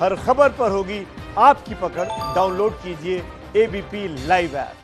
हर खबर पर होगी आपकी पकड़। डाउनलोड कीजिए ABP live app.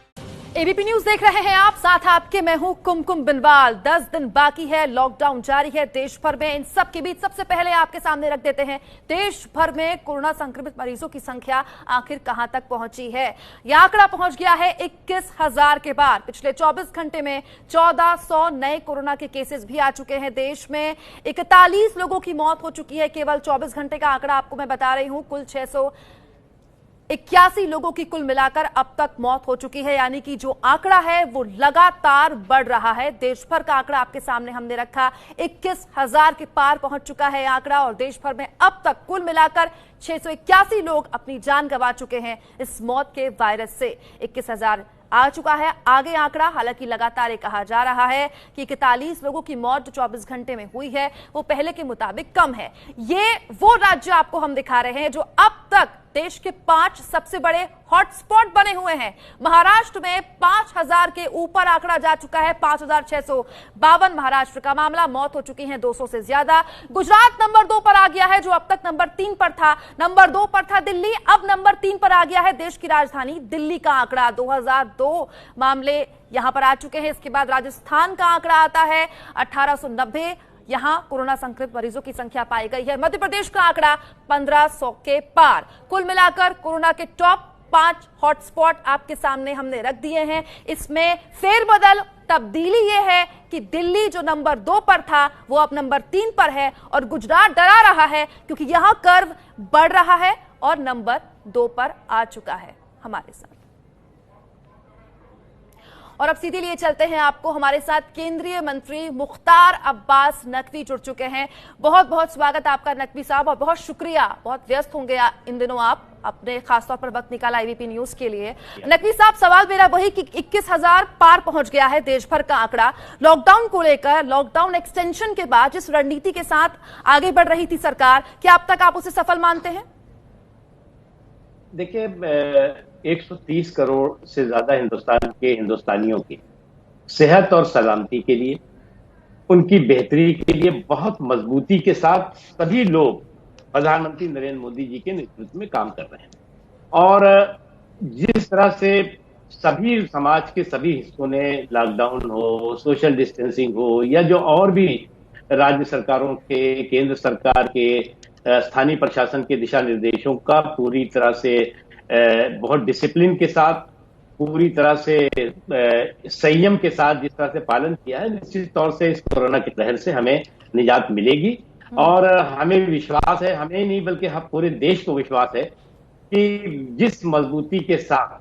ABP news देख रहे हैं आप, साथ आपके मैं हूं कुमकुम बिनवाल। 10 दिन बाकी है, लॉकडाउन जारी है देश भर में। इन सब के बीच सबसे पहले आपके सामने रख देते हैं देश भर में कोरोना संक्रमित मरीजों की संख्या आखिर कहां तक पहुंची है। यह आंकड़ा पहुंच गया है 21,000 के पार। पिछले 24 घंटे में 1400 नए कोरोना के केसेस भी आ चुके हैं देश में। 41 लोगों की मौत हो चुकी है। केवल 24 घंटे का आंकड़ा आपको मैं बता रही हूं। कुल 681 लोगों की कुल मिलाकर अब तक मौत हो चुकी है, यानी कि जो आंकड़ा है वो लगातार बढ़ रहा है। देश भर का आंकड़ा आपके सामने हमने रखा, 21,000 के पार पहुंच चुका है आंकड़ा। और देश भर में अब तक कुल मिलाकर 681 लोग अपनी जान गंवा चुके हैं इस मौत के वायरस से। 21,000 आ चुका है आगे आंकड़ा। हालांकि लगातार ये कहा जा रहा है कि 41 लोगों की मौत जो 24 घंटे में हुई है वो पहले के मुताबिक कम है। ये वो राज्य आपको हम दिखा रहे हैं जो अब तक देश के 5 सबसे बड़े हॉटस्पॉट बने हुए हैं। महाराष्ट्र में 5,000 के ऊपर आंकड़ा जा चुका है, 5,652 महाराष्ट्र का मामला। मौत हो चुकी है 200 से ज्यादा। गुजरात नंबर 2 पर आ गया है, जो अब तक नंबर 3 पर था। नंबर 2 पर था दिल्ली, अब नंबर 3 पर आ गया है देश की राजधानी दिल्ली का आंकड़ा। 2002 मामले यहां पर आ चुके हैं। इसके बाद राजस्थान का आंकड़ा आता है 1890। यहां कोरोना संक्रमित मरीजों की संख्या पाई गई है। मध्य प्रदेश का आंकड़ा 1500 के पार। कुल मिलाकर कोरोना के टॉप 5 हॉटस्पॉट आपके सामने हमने रख दिए हैं। इसमें फेरबदल तब्दीली यह है कि दिल्ली जो नंबर 2 पर था वो अब नंबर 3 पर है। और गुजरात डरा रहा है क्योंकि यहां कर्व बढ़ रहा है और नंबर 2 पर आ चुका है हमारे साथ। और अब सीधे लिए चलते हैं आपको, हमारे साथ केंद्रीय मंत्री मुख्तार अब्बास नकवी जुड़ चुके हैं। बहुत बहुत स्वागत आपका नकवी साहब, और बहुत शुक्रिया। बहुत व्यस्त होंगे इन दिनों आप, अपने खासतौर पर वक्त निकाला एबीपी न्यूज के लिए। नकवी साहब, सवाल मेरा वही कि 21,000 पार पहुंच गया है देश भर का आंकड़ा। लॉकडाउन को लेकर, लॉकडाउन एक्सटेंशन के बाद जिस रणनीति के साथ आगे बढ़ रही थी सरकार, क्या अब तक आप उसे सफल मानते हैं? देखिए, 130 करोड़ से ज्यादा हिंदुस्तान के हिंदुस्तानियों की सेहत और सलामती के लिए, उनकी बेहतरी के लिए बहुत मजबूती के साथ सभी लोग प्रधानमंत्री नरेंद्र मोदी जी के नेतृत्व में काम कर रहे हैं। और जिस तरह से सभी समाज के सभी हिस्सों ने लॉकडाउन हो, सोशल डिस्टेंसिंग हो, या जो और भी राज्य सरकारों के, केंद्र सरकार के, स्थानीय प्रशासन के दिशा निर्देशों का पूरी तरह से बहुत डिसिप्लिन के साथ, पूरी तरह से संयम के साथ जिस तरह से पालन किया है, निश्चित तौर से इस कोरोना की लहर से हमें निजात मिलेगी। और हमें विश्वास है, हमें नहीं बल्कि हम पूरे देश को विश्वास है कि जिस मजबूती के साथ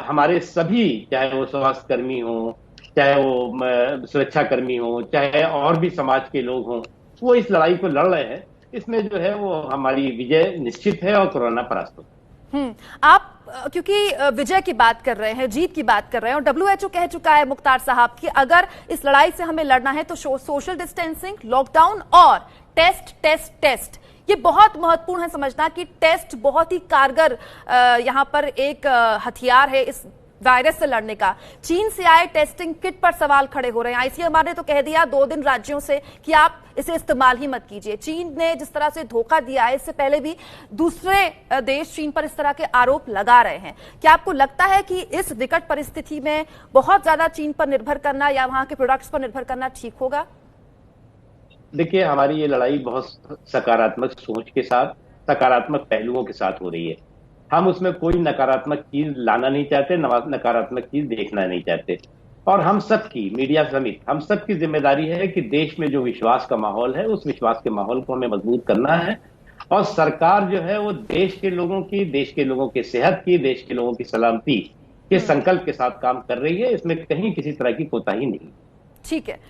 हमारे सभी, चाहे वो स्वास्थ्य कर्मी हो, चाहे वो सुरक्षा कर्मी हो, चाहे और भी समाज के लोग हों, वो इस लड़ाई को लड़ रहे हैं, इसमें जो है वो हमारी विजय निश्चित है और कोरोना परास्त होगा। आप क्योंकि विजय की बात कर रहे हैं, जीत की बात कर रहे हैं, और WHO कह चुका है मुख्तार साहब कि अगर इस लड़ाई से हमें लड़ना है तो सोशल डिस्टेंसिंग, लॉकडाउन और टेस्ट टेस्ट टेस्ट, ये बहुत महत्वपूर्ण है समझना कि टेस्ट बहुत ही कारगर यहां पर एक हथियार है इस वायरस से लड़ने का। चीन से आए टेस्टिंग किट पर सवाल खड़े हो रहे हैं। आईसीएमआर ने तो कह दिया 2 दिन राज्यों से कि आप इसे इस्तेमाल ही मत कीजिए। चीन ने जिस तरह से धोखा दिया है, इससे पहले भी दूसरे देश चीन पर इस तरह के आरोप लगा रहे हैं। क्या आपको लगता है कि इस विकट परिस्थिति में बहुत ज्यादा चीन पर निर्भर करना या वहां के प्रोडक्ट्स पर निर्भर करना ठीक होगा? देखिए, हमारी ये लड़ाई बहुत सकारात्मक सोच के साथ, सकारात्मक पहलुओं के साथ हो रही है। हम उसमें कोई नकारात्मक चीज लाना नहीं चाहते, नकारात्मक चीज देखना नहीं चाहते। और हम सबकी, मीडिया समेत हम सबकी जिम्मेदारी है कि देश में जो विश्वास का माहौल है, उस विश्वास के माहौल को हमें मजबूत करना है। और सरकार जो है वो देश के लोगों की, देश के लोगों की सेहत की, देश के लोगों की सलामती के संकल्प के साथ काम कर रही है। इसमें कहीं किसी तरह की कोताही नहीं। ठीक है।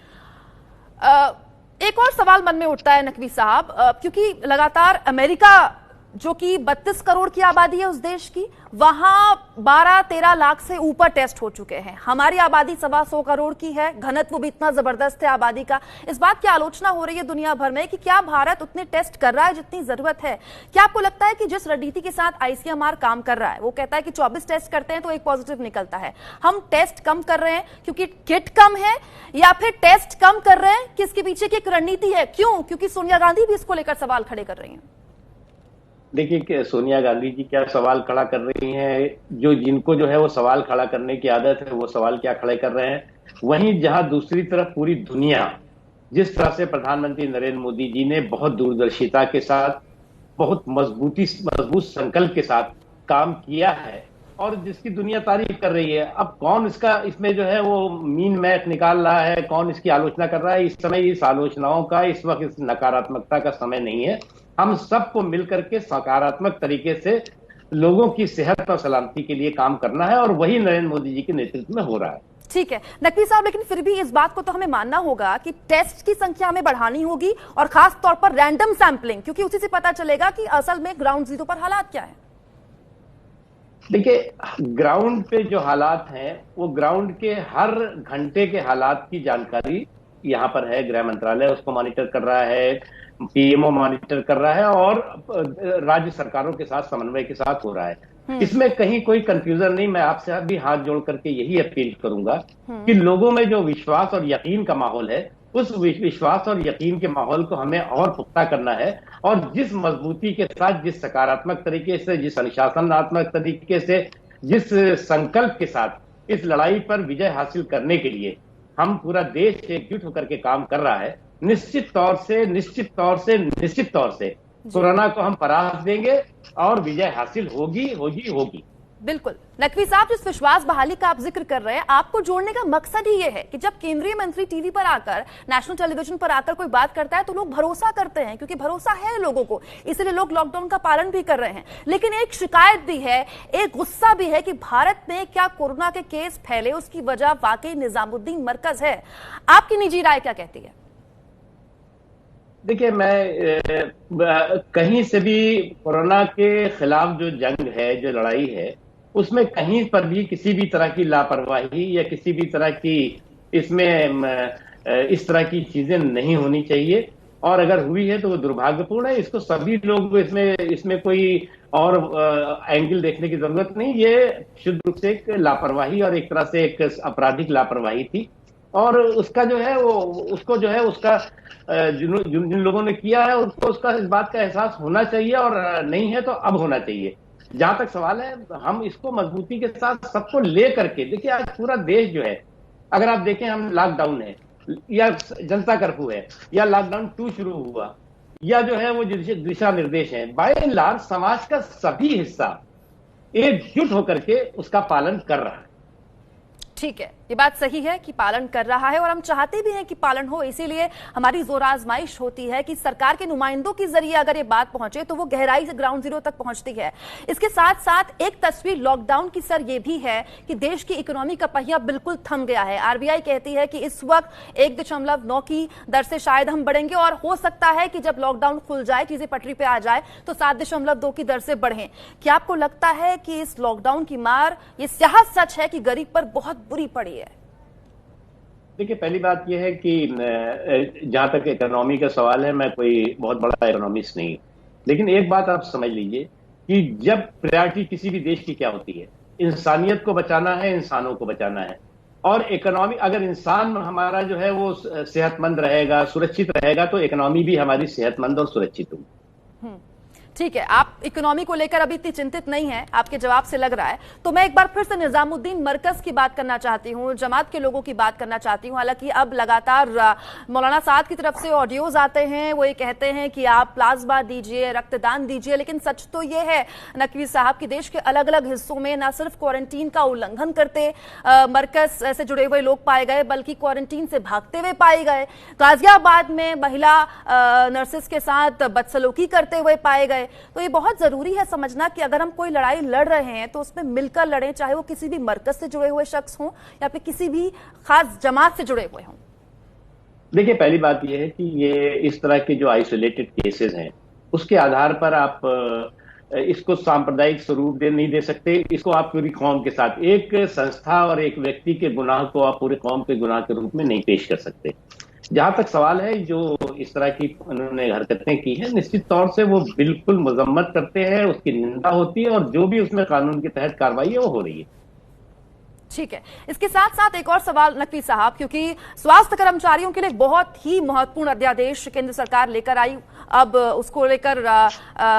एक और सवाल मन में उठता है नकवी साहब, क्योंकि लगातार अमेरिका जो कि 32 करोड़ की आबादी है उस देश की, वहां 12-13 लाख से ऊपर टेस्ट हो चुके हैं। हमारी आबादी 125 करोड़ की है, घनत्व भी इतना जबरदस्त है आबादी का। इस बात की आलोचना हो रही है दुनिया भर में कि क्या भारत उतने टेस्ट कर रहा है जितनी जरूरत है? क्या आपको लगता है कि जिस रणनीति के साथ आईसीएमआर काम कर रहा है, वो कहता है कि 24 टेस्ट करते हैं तो एक पॉजिटिव निकलता है, हम टेस्ट कम कर रहे हैं क्योंकि किट कम है, या फिर टेस्ट कम कर रहे हैं कि इसके पीछे की एक रणनीति है? क्यों? क्योंकि सोनिया गांधी भी इसको लेकर सवाल खड़े कर रही हैं। देखिए कि सोनिया गांधी जी क्या सवाल खड़ा कर रही हैं, जो जिनको जो है वो सवाल खड़ा करने की आदत है, वो सवाल क्या खड़े कर रहे हैं। वहीं जहां दूसरी तरफ पूरी दुनिया, जिस तरह से प्रधानमंत्री नरेंद्र मोदी जी ने बहुत दूरदर्शिता के साथ, बहुत मजबूत संकल्प के साथ काम किया है और जिसकी दुनिया तारीफ कर रही है, अब कौन इसका इसमें जो है वो मीन मैच निकाल रहा है, कौन इसकी आलोचना कर रहा है, इस समय इस आलोचनाओं का, इस वक्त इस नकारात्मकता का समय नहीं है। हम सबको मिलकर के सकारात्मक तरीके से लोगों की सेहत और सलामती के लिए काम करना है और वही नरेंद्र मोदी जी के नेतृत्व में हो रहा है। ठीक है नकवी साहब, लेकिन फिर भी इस बात को तो हमें मानना होगा कि टेस्ट की संख्या हमें बढ़ानी होगी और खास तौर पर रैंडम सैंपलिंग, क्योंकि उसी से पता चलेगा कि असल में ग्राउंड जीरो पर हालात क्या है। देखिए, ग्राउंड पे जो हालात हैं वो ग्राउंड के हर घंटे के हालात की जानकारी यहाँ पर है। गृह मंत्रालय उसको मॉनिटर कर रहा है, पीएमओ मॉनिटर कर रहा है और राज्य सरकारों के साथ समन्वय के साथ हो रहा है। इसमें कहीं कोई कंफ्यूजन नहीं। मैं आपसे भी हाथ जोड़ करके यही अपील करूंगा कि लोगों में जो विश्वास और यकीन का माहौल है, उस विश्वास और यकीन के माहौल को हमें और पुख्ता करना है और जिस मजबूती के साथ, जिस सकारात्मक तरीके से, जिस अनुशासनात्मक तरीके से, जिस संकल्प के साथ इस लड़ाई पर विजय हासिल करने के लिए हम पूरा देश एकजुट होकर के काम कर रहा है, निश्चित तौर से कोरोना को हम परास्त देंगे और विजय हासिल होगी। बिल्कुल नकवी साहब, जिस विश्वास बहाली का आप जिक्र कर रहे हैं, आपको जोड़ने का मकसद ही ये है कि जब केंद्रीय मंत्री टीवी पर आकर, नेशनल टेलीविजन पर आकर कोई बात करता है तो लोग भरोसा करते हैं, क्योंकि भरोसा है लोगों को, इसलिए लोग लॉकडाउन का पालन भी कर रहे हैं। लेकिन एक शिकायत भी है, एक गुस्सा भी है कि भारत में क्या कोरोना के केस फैले, उसकी वजह वाकई निजामुद्दीन मरकज है। आपकी निजी राय क्या कहती है? देखिए, मैं कहीं से भी कोरोना के खिलाफ जो जंग है, जो लड़ाई है, उसमें कहीं पर भी किसी भी तरह की लापरवाही या किसी भी तरह की इसमें इस तरह की चीजें नहीं होनी चाहिए और अगर हुई है तो वो दुर्भाग्यपूर्ण है। इसको सभी लोग इसमें कोई और एंगल देखने की जरूरत नहीं। ये शुद्ध रूप से एक लापरवाही और एक तरह से एक आपराधिक लापरवाही थी और उसका जो है वो उसको जो है उसका जिन लोगों ने किया है उसको उसका इस बात का एहसास होना चाहिए और नहीं है तो अब होना चाहिए। जहां तक सवाल है, हम इसको मजबूती के साथ सबको ले करके, देखिए आज पूरा देश जो है, अगर आप देखें हम लॉकडाउन है या जनता कर्फ्यू है या लॉकडाउन 2 शुरू हुआ या जो है वो दिशा निर्देश है, बाय एंड लार्ज समाज का सभी हिस्सा एकजुट होकर के उसका पालन कर रहा है। ठीक है, ये बात सही है कि पालन कर रहा है और हम चाहते भी हैं कि पालन हो, इसीलिए हमारी जोर आजमाइश होती है कि सरकार के नुमाइंदों के जरिए अगर ये बात पहुंचे तो वो गहराई से ग्राउंड जीरो तक पहुंचती है। इसके साथ साथ एक तस्वीर लॉकडाउन की सर ये भी है कि देश की इकोनॉमी का पहिया बिल्कुल थम गया है। आरबीआई कहती है कि इस वक्त 1.9 की दर से शायद हम बढ़ेंगे और हो सकता है कि जब लॉकडाउन खुल जाए, चीजें पटरी पे आ जाए तो 7.2 की दर से बढ़े। क्या आपको लगता है कि इस लॉकडाउन की मार, ये स्याह सच है कि गरीब पर बहुत बुरी पड़ी है? देखिए, पहली बात यह है कि जहां तक इकोनॉमी का सवाल है, मैं कोई बहुत बड़ा इकोनॉमिस्ट नहीं, लेकिन एक बात आप समझ लीजिए कि जब प्रायोरिटी किसी भी देश की क्या होती है, इंसानियत को बचाना है, इंसानों को बचाना है। और इकोनॉमी, अगर इंसान हमारा जो है वो सेहतमंद रहेगा, सुरक्षित रहेगा, तो इकोनॉमी भी हमारी सेहतमंद और सुरक्षित होगी। ठीक है, आप इकोनॉमी को लेकर अभी इतनी चिंतित नहीं है, आपके जवाब से लग रहा है। तो मैं एक बार फिर से निजामुद्दीन मरकज की बात करना चाहती हूँ, जमात के लोगों की बात करना चाहती हूँ। हालांकि अब लगातार मौलाना साद की तरफ से ऑडियोज आते हैं, वो ये कहते हैं कि आप प्लाज्मा दीजिए, रक्तदान दीजिए, लेकिन सच तो ये है नकवी साहब कि देश के अलग अलग हिस्सों में न सिर्फ क्वारंटीन का उल्लंघन करते मरकज से जुड़े हुए लोग पाए गए, बल्कि क्वारंटीन से भागते हुए पाए गए। गाजियाबाद में महिला नर्सेस के साथ बदसलूकी करते हुए पाए गए। तो ये बहुत जरूरी है समझना कि अगर हम कोई लड़ाई लड़ रहे हैं तो उसमें मिलकर लड़ें, चाहे वो किसी भी मरकज से जुड़े हुए शख्स हों या फिर किसी भी खास जमात से जुड़े हुए हों। देखिए, पहली बात यह है कि ये इस तरह के जो आइसोलेटेड केसेस हैं उसके आधार पर आप इसको सांप्रदायिक स्वरूप नहीं दे सकते। इसको आप पूरी कौम के साथ, एक संस्था और एक व्यक्ति के गुनाह को आप पूरे कौम के गुनाह के रूप में नहीं पेश कर सकते। जहां तक सवाल है, जो इस तरह की उन्होंने हरकतें की हैं, निश्चित तौर से वो बिल्कुल मजम्मत करते हैं, उसकी निंदा होती है और जो भी उसमें कानून के तहत कार्रवाई है वो हो रही है। ठीक है, इसके साथ साथ एक और सवाल नकवी साहब, क्योंकि स्वास्थ्य कर्मचारियों के लिए बहुत ही महत्वपूर्ण अध्यादेश केंद्र सरकार लेकर आई, अब उसको लेकर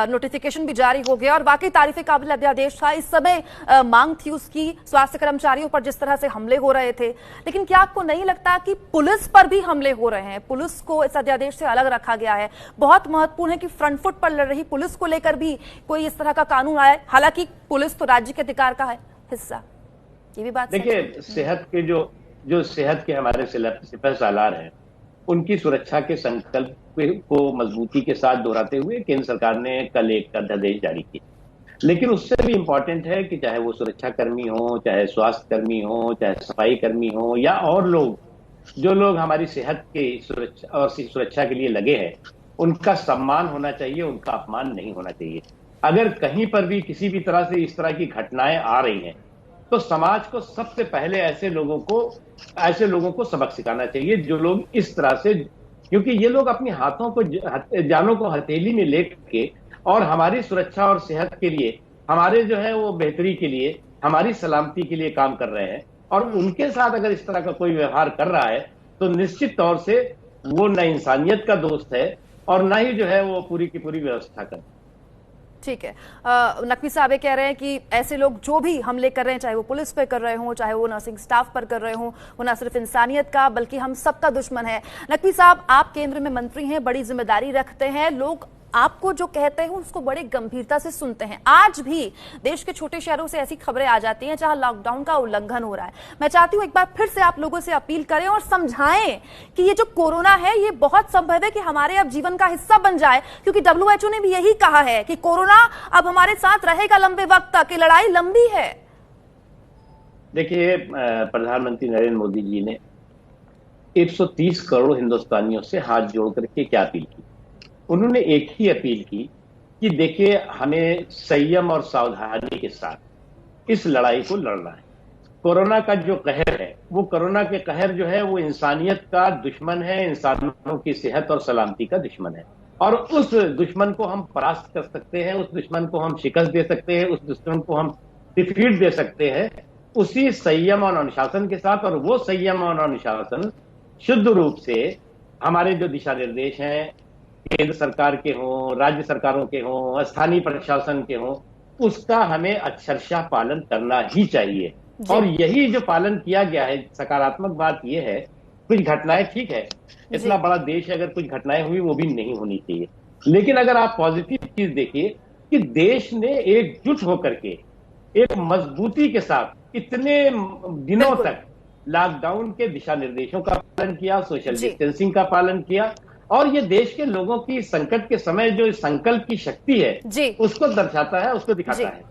नोटिफिकेशन भी जारी हो गया और वाकई तारीफ काबिल अध्यादेश था। इस समय मांग थी उसकी, स्वास्थ्य कर्मचारियों पर जिस तरह से हमले हो रहे थे, लेकिन क्या आपको नहीं लगता कि पुलिस पर भी हमले हो रहे हैं? पुलिस को इस अध्यादेश से अलग रखा गया है। बहुत महत्वपूर्ण है कि फ्रंट फुट पर लड़ रही पुलिस को लेकर भी कोई इस तरह का कानून आए, हालांकि पुलिस तो राज्य के अधिकार का है हिस्सा। ये भी बात देखिए, सेहत के जो सेहत के हमारे सिपह सालार हैं, उनकी सुरक्षा के संकल्प को मजबूती के साथ दोहराते हुए केंद्र सरकार ने कल एक अध्यादेश जारी किया। लेकिन उससे भी इम्पोर्टेंट है कि चाहे वो सुरक्षा कर्मी हो, चाहे स्वास्थ्य कर्मी हो, चाहे सफाई कर्मी हो, या और लोग जो लोग हमारी सेहत के सुरक्षा के लिए लगे हैं, उनका सम्मान होना चाहिए, उनका अपमान नहीं होना चाहिए। अगर कहीं पर भी किसी भी तरह से इस तरह की घटनाएं आ रही हैं, तो समाज को सबसे पहले ऐसे लोगों को सबक सिखाना चाहिए जो लोग इस तरह से, क्योंकि ये लोग अपनी जानों को हथेली में लेके और हमारी सुरक्षा और सेहत के लिए, हमारे जो है वो बेहतरी के लिए, हमारी सलामती के लिए काम कर रहे हैं। और उनके साथ अगर इस तरह का कोई व्यवहार कर रहा है तो निश्चित तौर से वो न इंसानियत का दोस्त है और न ही जो है वो पूरी की पूरी व्यवस्था का। ठीक है, नकवी साहब कह रहे हैं कि ऐसे लोग जो भी हमले कर रहे हैं, चाहे वो पुलिस पे कर रहे हों, चाहे वो नर्सिंग स्टाफ पर कर रहे हों, वो न सिर्फ इंसानियत का बल्कि हम सबका दुश्मन है। नकवी साहब, आप केंद्र में मंत्री हैं, बड़ी जिम्मेदारी रखते हैं, लोग आपको जो कहते हैं उसको बड़े गंभीरता से सुनते हैं। आज भी देश के छोटे शहरों से ऐसी खबरें आ जाती हैं जहां लॉकडाउन का उल्लंघन हो रहा है। मैं चाहती हूं एक बार फिर से आप लोगों से अपील करें और समझाएं कि ये जो कोरोना है ये बहुत संभव है कि हमारे अब जीवन का हिस्सा बन जाए, क्योंकि WHO ने भी यही कहा है कि कोरोना अब हमारे साथ रहेगा लंबे वक्त तक, ये लड़ाई लंबी है। देखिए, प्रधानमंत्री नरेंद्र मोदी जी ने 130 करोड़ हिंदुस्तानियों से हाथ जोड़ करके क्या अपील की? उन्होंने एक ही अपील की कि देखिए, हमें संयम और सावधानी के साथ इस लड़ाई को लड़ना है। कोरोना का जो कहर है, वो कोरोना के कहर जो है वो इंसानियत का दुश्मन है, इंसानों की सेहत और सलामती का दुश्मन है। और उस दुश्मन को हम परास्त कर सकते हैं, उस दुश्मन को हम शिकस्त दे सकते हैं, उस दुश्मन को हम डिफीट दे सकते हैं उसी संयम और अनुशासन के साथ। और वो संयम और अनुशासन शुद्ध रूप से हमारे जो दिशा निर्देश हैं, केंद्र सरकार के हों, राज्य सरकारों के हों, स्थानीय प्रशासन के हों, उसका हमें अक्षरशः पालन करना ही चाहिए। और यही जो पालन किया गया है, सकारात्मक बात यह है, कुछ घटनाएं ठीक है, इतना बड़ा देश है, अगर कुछ घटनाएं हुई वो भी नहीं होनी चाहिए। लेकिन अगर आप पॉजिटिव चीज देखिए कि देश ने एकजुट होकर के एक मजबूती के साथ इतने दिनों तक लॉकडाउन के दिशा निर्देशों का पालन किया, सोशल डिस्टेंसिंग का पालन किया, और ये देश के लोगों की संकट के समय जो संकल्प की शक्ति है उसको दर्शाता है, उसको दिखाता है।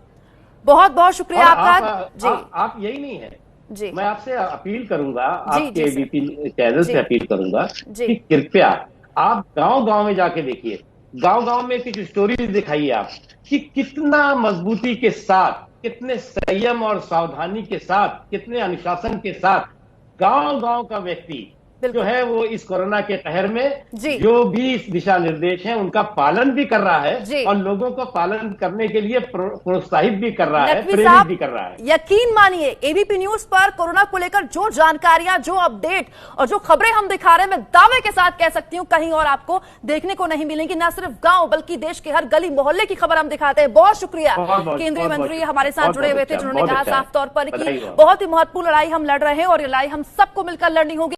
बहुत बहुत शुक्रिया आपका। आप यही नहीं है जी, मैं आपसे अपील करूंगा, आपके एबीपी चैनल से अपील करूंगा कि कृपया आप गांव-गांव में जाके देखिए, गांव-गांव में कुछ स्टोरीज दिखाइए आप कि कितना मजबूती के साथ, कितने संयम और सावधानी के साथ, कितने अनुशासन के साथ गांव-गांव का व्यक्ति जो है वो इस कोरोना के कहर में जो भी दिशा निर्देश हैं उनका पालन भी कर रहा है और लोगों को पालन करने के लिए प्रोत्साहित भी कर रहा है, प्रेरित भी कर रहा है। यकीन मानिए, एबीपी न्यूज पर कोरोना को लेकर जो जानकारियां, जो अपडेट और जो खबरें हम दिखा रहे हैं, मैं दावे के साथ कह सकती हूं कहीं और आपको देखने को नहीं मिलेंगी। न सिर्फ गांव बल्कि देश के हर गली मोहल्ले की खबर हम दिखाते हैं। बहुत शुक्रिया केंद्रीय मंत्री हमारे साथ जुड़े हुए थे, जिन्होंने कहा साफ तौर पर कि बहुत ही महत्वपूर्ण लड़ाई हम लड़ रहे हैं और ये लड़ाई हम सबको मिलकर लड़नी होगी।